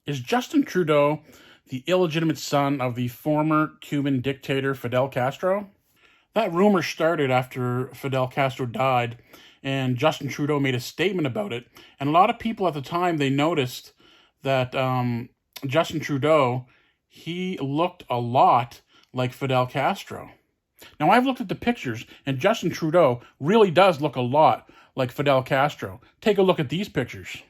Is Justin Trudeau the illegitimate son of the former Cuban dictator Fidel Castro? That rumor started after Fidel Castro died, and Justin Trudeau made a statement about it. And a lot of people at the time, they noticed that Justin Trudeau, he looked a lot like Fidel Castro. Now, I've looked at the pictures, and Justin Trudeau really does look a lot like Fidel Castro. Take a look at these pictures.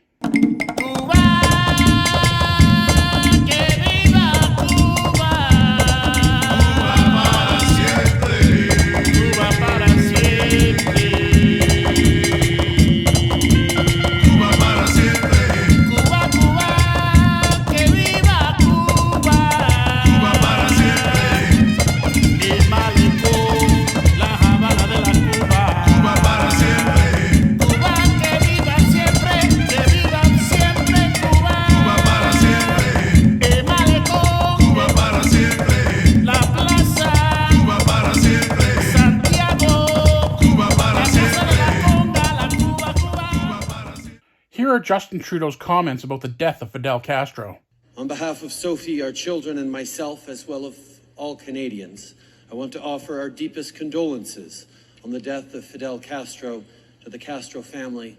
Here are Justin Trudeau's comments about the death of Fidel Castro. On behalf of Sophie, our children, and myself, as well as all Canadians, I want to offer our deepest condolences on the death of Fidel Castro to the Castro family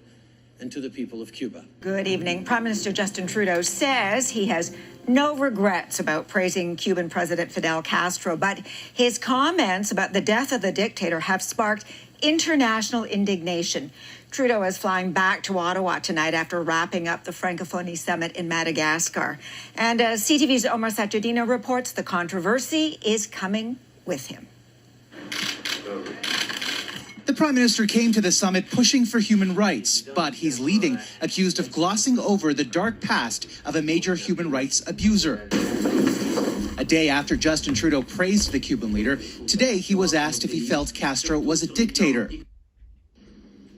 and to the people of Cuba. Good evening. Prime Minister Justin Trudeau says he has no regrets about praising Cuban President Fidel Castro, but his comments about the death of the dictator have sparked international indignation. Trudeau is flying back to Ottawa tonight after wrapping up the Francophonie Summit in Madagascar. And CTV's Omar Sachedina reports the controversy is coming with him. The Prime Minister came to the summit pushing for human rights, but he's leaving accused of glossing over the dark past of a major human rights abuser. A day after Justin Trudeau praised the Cuban leader, today he was asked if he felt Castro was a dictator.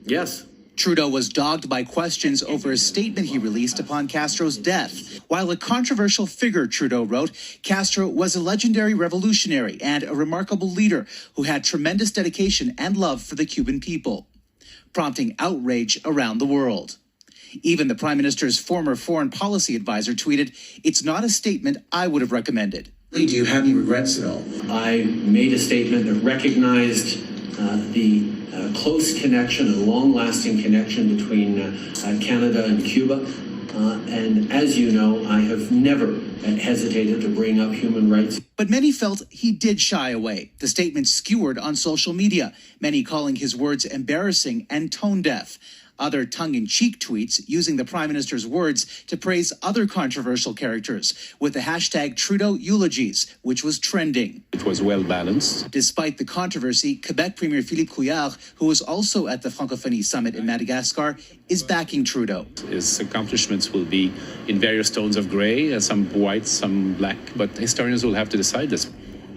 Yes. Trudeau was dogged by questions over a statement he released upon Castro's death. While a controversial figure, Trudeau wrote, Castro was a legendary revolutionary and a remarkable leader who had tremendous dedication and love for the Cuban people, prompting outrage around the world. Even the Prime Minister's former foreign policy advisor tweeted, "It's not a statement I would have recommended." Do you have any regrets at all? I made a statement that recognized the close connection and long-lasting connection between Canada and Cuba. And as you know, I have never hesitated to bring up human rights. But many felt he did shy away. The statement skewered on social media, many calling his words embarrassing and tone-deaf. Other tongue-in-cheek tweets using the Prime Minister's words to praise other controversial characters with the hashtag Trudeau eulogies, which was trending. It was well balanced. Despite the controversy, Quebec Premier Philippe Couillard, who was also at the Francophonie Summit in Madagascar, is backing Trudeau. His accomplishments will be in various tones of gray, some white, some black, but historians will have to decide this.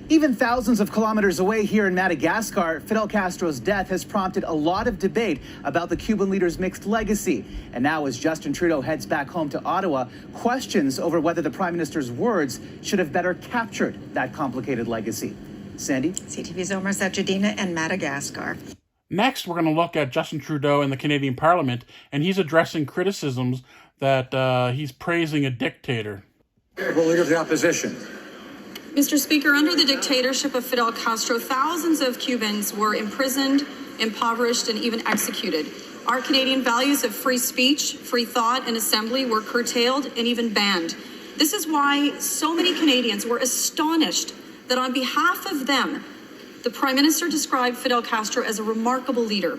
Even thousands of kilometers away here in Madagascar, Fidel Castro's death has prompted a lot of debate about the Cuban leader's mixed legacy. And now as Justin Trudeau heads back home to Ottawa, questions over whether the Prime Minister's words should have better captured that complicated legacy. Sandy? CTV's Omar Sachedina in Madagascar. Next, we're going to look at Justin Trudeau in the Canadian Parliament, and he's addressing criticisms that he's praising a dictator. Leader of the opposition. Mr. Speaker, under the dictatorship of Fidel Castro, thousands of Cubans were imprisoned, impoverished, and even executed. Our Canadian values of free speech, free thought, and assembly were curtailed and even banned. This is why so many Canadians were astonished that on behalf of them, the Prime Minister described Fidel Castro as a remarkable leader.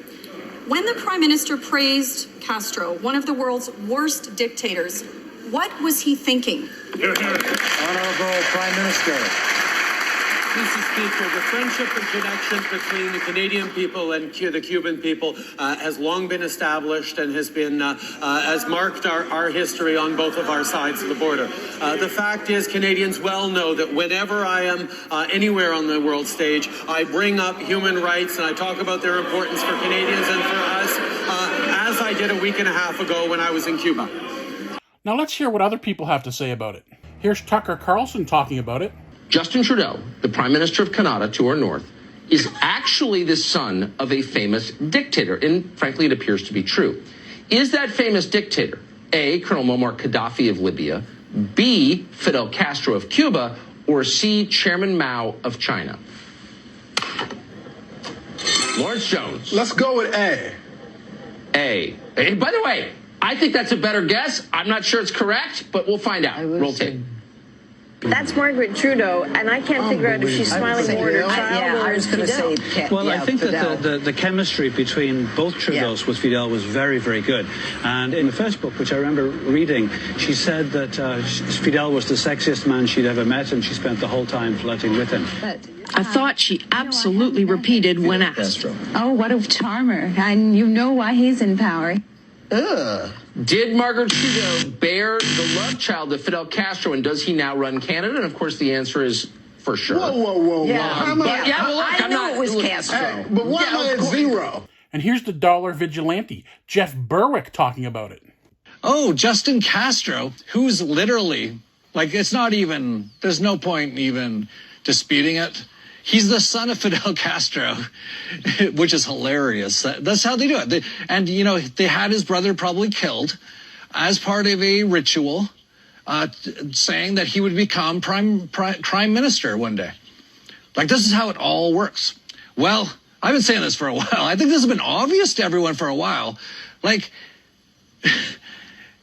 When the Prime Minister praised Castro, one of the world's worst dictators, what was he thinking? Honorable Prime Minister. Mr. Speaker, the friendship and connection between the Canadian people and the Cuban people has long been established and has marked our history on both of our sides of the border. The fact is, Canadians well know that whenever I am anywhere on the world stage, I bring up human rights and I talk about their importance for Canadians and for us, as I did a week and a half ago when I was in Cuba. Now let's hear what other people have to say about it. Here's Tucker Carlson talking about it. Justin Trudeau, the Prime Minister of Canada to our north, is actually the son of a famous dictator, and frankly, it appears to be true. Is that famous dictator A, Colonel Muammar Gaddafi of Libya, B, Fidel Castro of Cuba, or C, Chairman Mao of China? Lawrence Jones. Let's go with A. A. Hey, by the way, I think that's a better guess. I'm not sure it's correct, but we'll find out. Roll tape. That's Margaret Trudeau, and I can't figure out if she's smiling more at her child or I was going to say Well, I think that the chemistry between both Trudeaus with Fidel was very, very good. And in the first book, which I remember reading, she said that Fidel was the sexiest man she'd ever met, and she spent the whole time flirting with him. A thought she absolutely repeated when asked. Oh, what a charmer. And you know why he's in power. Did Margaret Trudeau bear the love child of Fidel Castro, and does he now run Canada? And of course, the answer is for sure. Whoa. Yeah, I know it was Castro. Hey, but why am I at 0? And here's the dollar vigilante, Jeff Berwick, talking about it. Oh, Justin Castro, who's literally, like, it's not even, there's no point even disputing it. He's the son of Fidel Castro, which is hilarious. That's how they do it. And, you know, they had his brother probably killed as part of a ritual, saying that he would become prime minister one day. Like, this is how it all works. Well, I've been saying this for a while. I think this has been obvious to everyone for a while. Like,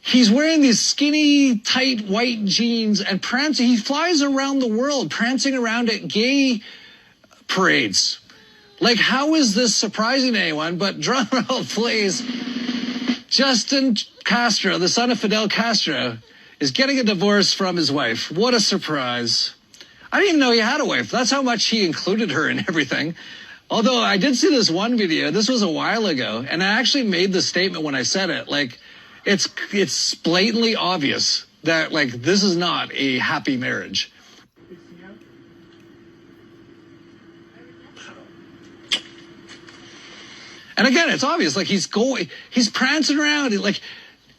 he's wearing these skinny, tight, white jeans and prancing. He flies around the world, prancing around at gay parades. Like, how is this surprising to anyone? But drum roll, please. Justin Castro, the son of Fidel Castro, is getting a divorce from his wife. What a surprise. I didn't even know he had a wife. That's how much he included her in everything. Although I did see this one video. This was a while ago. And I actually made the statement when I said it. Like, it's blatantly obvious that, like, this is not a happy marriage. And again, it's obvious, like, he's prancing around, like,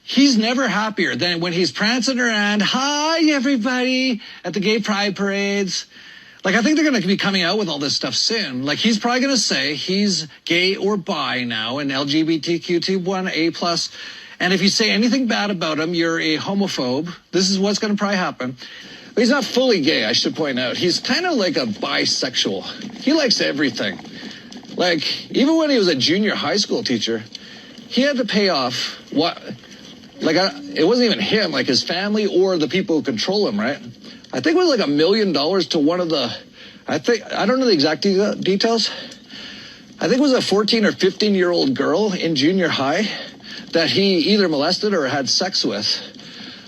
he's never happier than when he's prancing around, hi, everybody, at the gay pride parades. Like, I think they're going to be coming out with all this stuff soon. Like, he's probably going to say he's gay or bi now, and LGBTQ1A+. And if you say anything bad about him, you're a homophobe. This is what's going to probably happen. But he's not fully gay, I should point out. He's kind of like a bisexual. He likes everything. Like, even when he was a junior high school teacher, he had to pay off it wasn't even him, like his family or the people who control him, right? I think it was like $1 million to one of the, I don't know the exact details. I think it was a 14 or 15-year-old girl in junior high that he either molested or had sex with,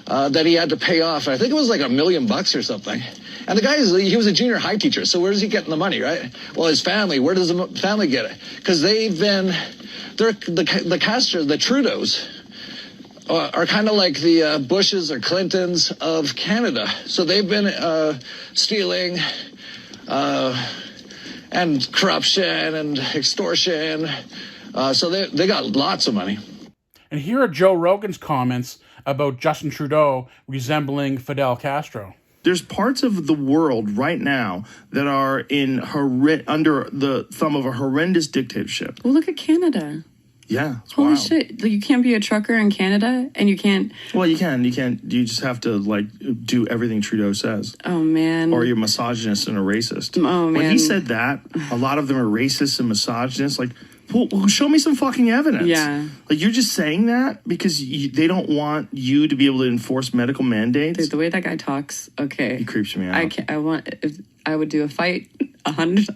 that he had to pay off. I think it was like $1 million or something. And the guy, he was a junior high teacher, so where's he getting the money, right? Well, his family, where does the family get it? Because the Trudeaus are kind of like the Bushes or Clintons of Canada. So they've been stealing and corruption and extortion. So they got lots of money. And here are Joe Rogan's comments about Justin Trudeau resembling Fidel Castro. There's parts of the world right now that are under the thumb of a horrendous dictatorship. Well, look at Canada. Yeah, it's holy wild. shit! You can't be a trucker in Canada, and you can't. Well, you can. You just have to do everything Trudeau says. Oh man! Or you're misogynist and a racist. Oh man! When he said that, a lot of them are racist and misogynist. Like, well, show me some fucking evidence. Yeah. Like, you're just saying that because they don't want you to be able to enforce medical mandates. Dude, the way that guy talks, okay. He creeps me out. I would do a fight 100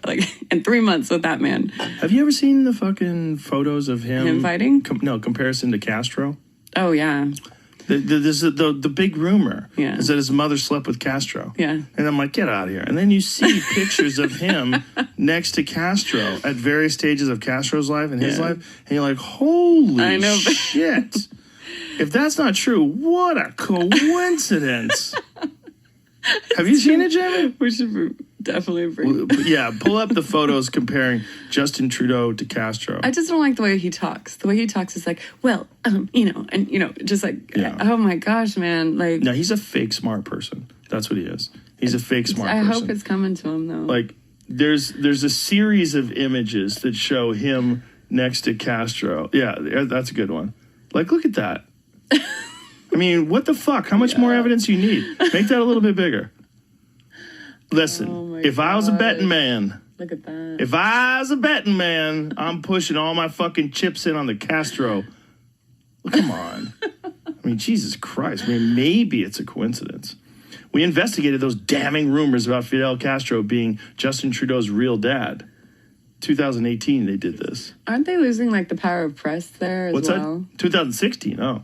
in 3 months with that man. Have you ever seen the fucking photos of him fighting? Comparison to Castro. Oh yeah. The big rumor is that his mother slept with Castro. Yeah. And I'm like, get out of here. And then you see pictures of him next to Castro at various stages of Castro's life and his life. And you're like, holy shit. If that's not true, what a coincidence. Have you seen it, Jamie? We should definitely bring. Yeah, pull up the photos comparing Justin Trudeau to Castro. I just don't like the way he talks. The way he talks is like, well, just like, oh my gosh, man. Like, no, he's a fake smart person. That's what he is. He's a fake smart person. I hope it's coming to him, though. Like, there's a series of images that show him next to Castro. Yeah, that's a good one. Like, look at that. I mean, what the fuck? How much more evidence you need? Make that a little bit bigger. Listen, if I was a betting man, look at that. If I was a betting man, I'm pushing all my fucking chips in on the Castro. Come on. I mean, Jesus Christ. I mean, maybe it's a coincidence. We investigated those damning rumors about Fidel Castro being Justin Trudeau's real dad. 2018, they did this. Aren't they losing like the power of press there as What's well? that? 2016. Oh,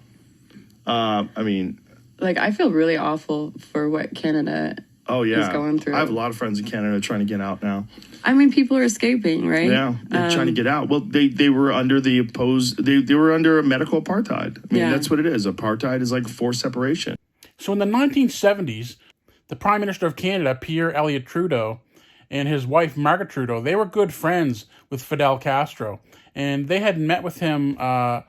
I mean, like I feel really awful for what Canada. Oh yeah, is going through. I have a lot of friends in Canada trying to get out now. I mean, people are escaping, right? Yeah, they're trying to get out. Well, they were under the opposed. They were under a medical apartheid. I mean, that's what it is. Apartheid is like forced separation. So in the 1970s, the Prime Minister of Canada, Pierre Elliott Trudeau, and his wife, Margaret Trudeau, they were good friends with Fidel Castro. And they had met with him on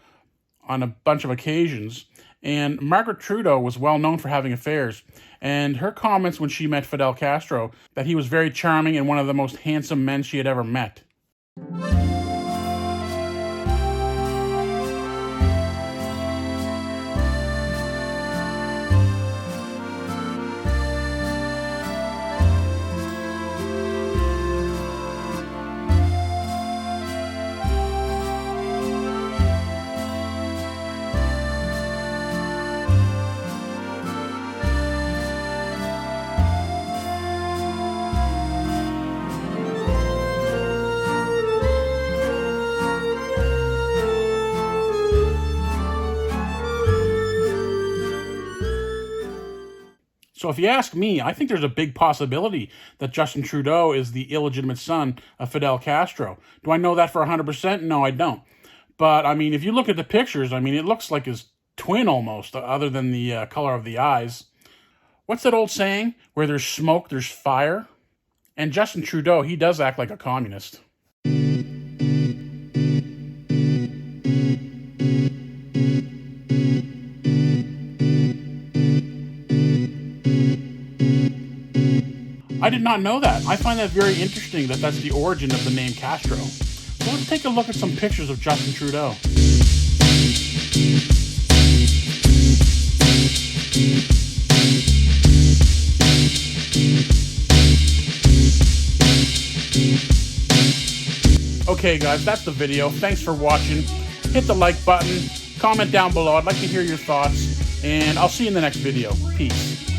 a bunch of occasions. And Margaret Trudeau was well known for having affairs. And her comments when she met Fidel Castro, that he was very charming and one of the most handsome men she had ever met. So if you ask me, I think there's a big possibility that Justin Trudeau is the illegitimate son of Fidel Castro. Do I know that for 100%? No, I don't. But, I mean, if you look at the pictures, I mean, it looks like his twin almost, other than the color of the eyes. What's that old saying? Where there's smoke, there's fire? And Justin Trudeau, he does act like a communist. I did not know that. I find that very interesting that that's the origin of the name Castro. So let's take a look at some pictures of Justin Trudeau. Okay guys, that's the video. Thanks for watching. Hit the like button, comment down below. I'd like to hear your thoughts, and I'll see you in the next video. Peace.